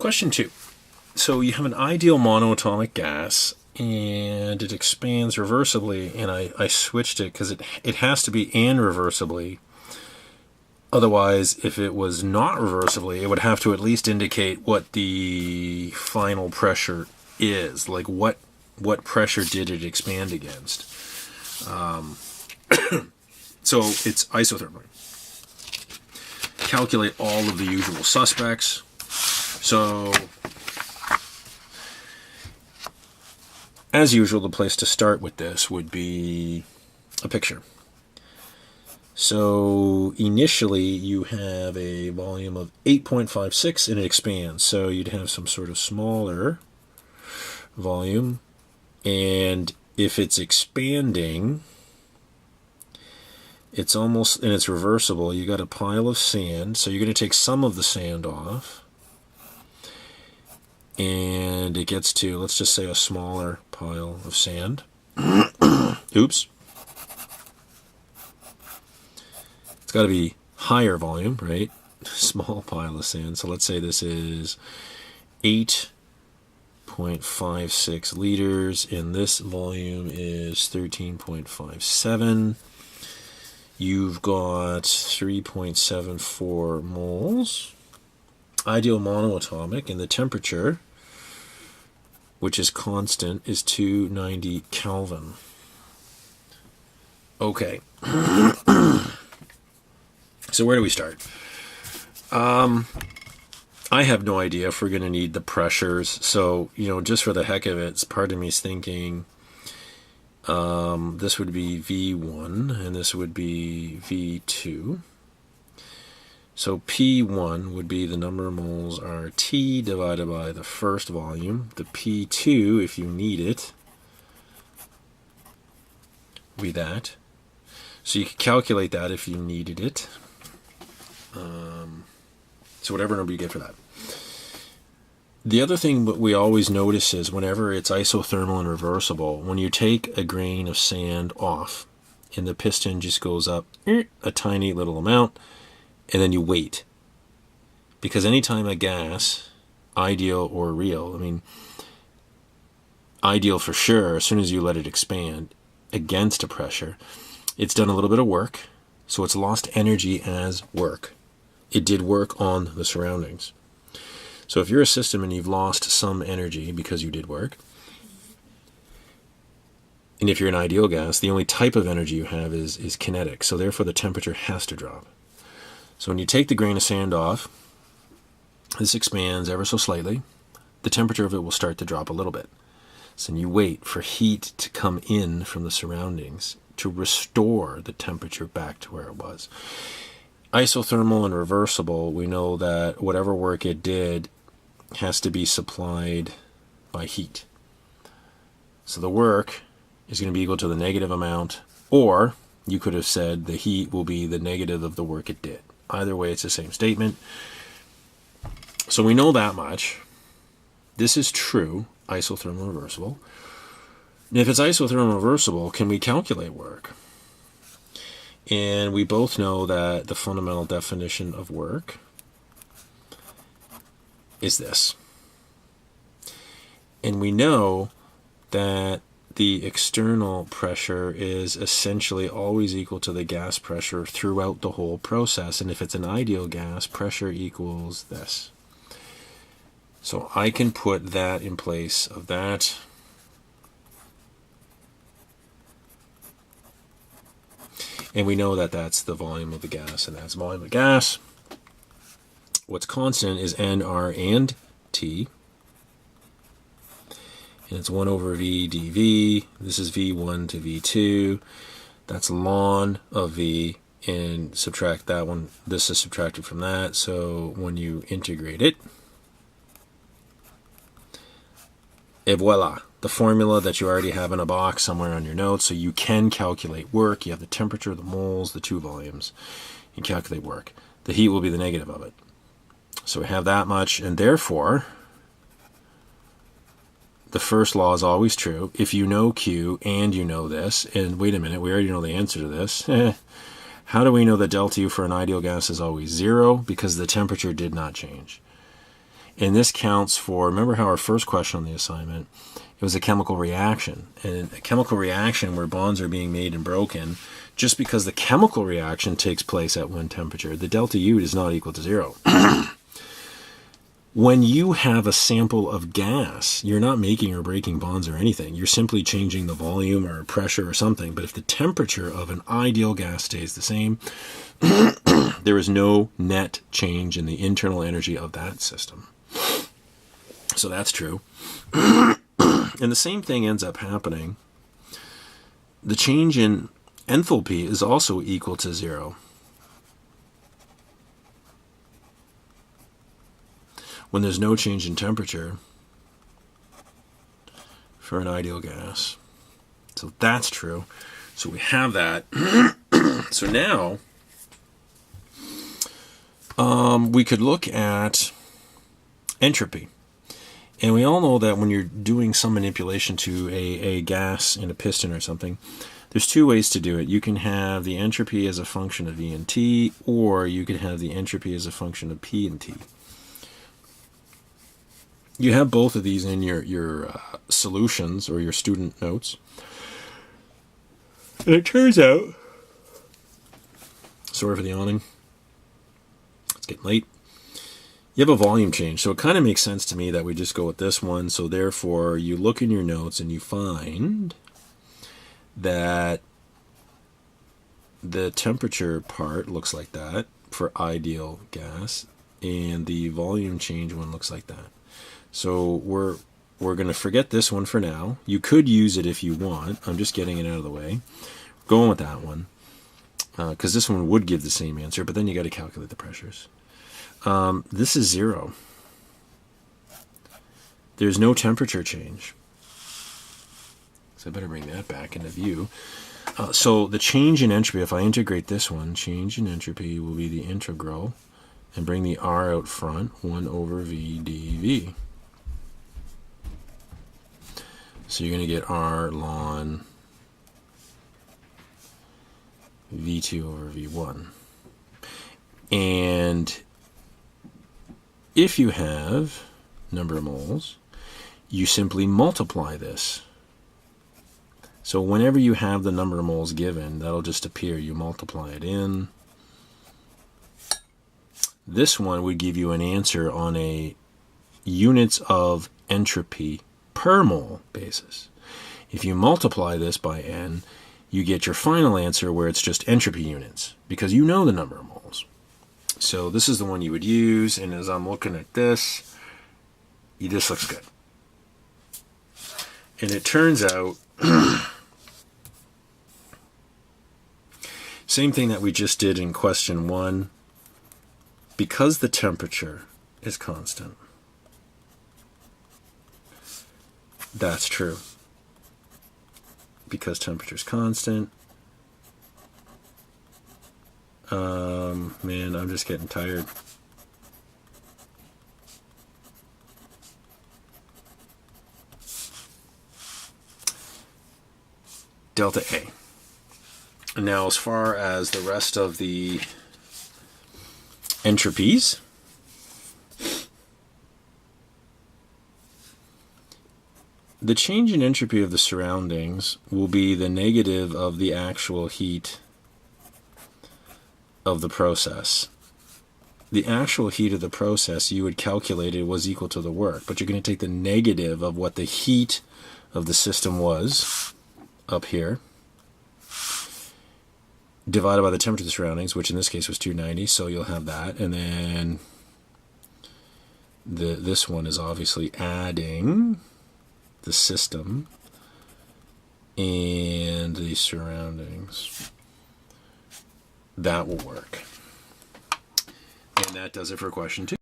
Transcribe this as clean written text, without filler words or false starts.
Question 2. So you have an ideal monoatomic gas, and it expands reversibly, and I switched it because it has to be and reversibly. Otherwise, if it was not reversibly, it would have to at least indicate what the final pressure is. Like what pressure did it expand against? So it's isothermally. Calculate all of the usual suspects. So, as usual, the place to start with this would be a picture. So, initially, you have a volume of 8.56 and it expands. So, you'd have some sort of smaller volume. And if it's expanding, it's almost, and it's reversible, you got a pile of sand. So, you're going to take some of the sand off. And it gets to, let's just say, a smaller pile of sand. Oops. It's got to be higher volume, right? Small pile of sand. So let's say this is 8.56 liters, and this volume is 13.57. You've got 3.74 moles. Ideal monoatomic, and the temperature, which is constant, is 290 Kelvin. Okay. So where do we start? I have no idea if we're going to need the pressures. So, just for the heck of it, part of me is thinking this would be V1 and this would be V2. So P1 would be the number of moles RT divided by the first volume. The P2, if you need it, would be that. So you could calculate that if you needed it. So whatever number you get for that. The other thing that we always notice is whenever it's isothermal and reversible, when you take a grain of sand off and the piston just goes up a tiny little amount, and then you wait. Because anytime a gas, ideal or real, ideal for sure, as soon as you let it expand against a pressure, it's done a little bit of work, so it's lost energy as work. It did work on the surroundings. So if you're a system and you've lost some energy because you did work, and if you're an ideal gas, the only type of energy you have is kinetic, so therefore the temperature has to drop. So when you take the grain of sand off, this expands ever so slightly. The temperature of it will start to drop a little bit. So then you wait for heat to come in from the surroundings to restore the temperature back to where it was. Isothermal and reversible, we know that whatever work it did has to be supplied by heat. So the work is going to be equal to the negative amount, or you could have said the heat will be the negative of the work it did. Either way, it's the same statement. So we know that much. This is true, isothermal reversible. And if it's isothermal reversible, can we calculate work? And we both know that the fundamental definition of work is this. And we know that the external pressure is essentially always equal to the gas pressure throughout the whole process. And if it's an ideal gas, pressure equals this. So I can put that in place of that. And we know that that's the volume of the gas, and that's volume of gas. What's constant is N, R, and T. And it's 1 over V dV. This is V1 to V2. That's ln of V, and subtract that one. This is subtracted from that. So when you integrate it, et voila, the formula that you already have in a box somewhere on your notes. So you can calculate work. You have the temperature, the moles, the two volumes. You calculate work. The heat will be the negative of it. So we have that much, and therefore the first law is always true. If you know Q and you know this, and wait a minute, we already know the answer to this. How do we know that delta U for an ideal gas is always 0? Because the temperature did not change. And this counts for, remember how our first question on the assignment, it was a chemical reaction. And a chemical reaction where bonds are being made and broken, just because the chemical reaction takes place at one temperature, the delta U is not equal to 0. When you have a sample of gas, you're not making or breaking bonds or anything. You're simply changing the volume or pressure or something. But if the temperature of an ideal gas stays the same, there is no net change in the internal energy of that system. So that's true. And the same thing ends up happening. The change in enthalpy is also equal to 0. When there's no change in temperature for an ideal gas. So that's true. So we have that. So now we could look at entropy. And we all know that when you're doing some manipulation to a gas in a piston or something, there's two ways to do it. You can have the entropy as a function of E and T, or you can have the entropy as a function of P and T. You have both of these in your solutions or your student notes. And it turns out, sorry for the yawning, it's getting late. You have a volume change, so it kind of makes sense to me that we just go with this one. So therefore, you look in your notes and you find that the temperature part looks like that for ideal gas, and the volume change one looks like that. So we're going to forget this one for now. You could use it if you want. I'm just getting it out of the way. Going with that one, because this one would give the same answer, but then you got to calculate the pressures. This is 0. There's no temperature change. So I better bring that back into view. So the change in entropy, if I integrate this one, change in entropy will be the integral, and bring the R out front, 1 over V dV. So you're going to get R ln V2 over V1. And if you have number of moles, you simply multiply this. So whenever you have the number of moles given, that'll just appear. You multiply it in. This one would give you an answer on a units of entropy per mole basis. If you multiply this by n, you get your final answer where it's just entropy units, because you know the number of moles. So this is the one you would use, and as I'm looking at this, this looks good. And it turns out, same thing that we just did in question 1, because the temperature is constant. That's true. Because temperature is constant. Man, I'm just getting tired. Delta A. And now as far as the rest of the entropies, the change in entropy of the surroundings will be the negative of the actual heat of the process. The actual heat of the process, you would calculate it was equal to the work, but you're going to take the negative of what the heat of the system was up here, divided by the temperature of the surroundings, which in this case was 290, so you'll have that, and then this one is obviously adding the system and the surroundings. That will work. And that does it for question 2.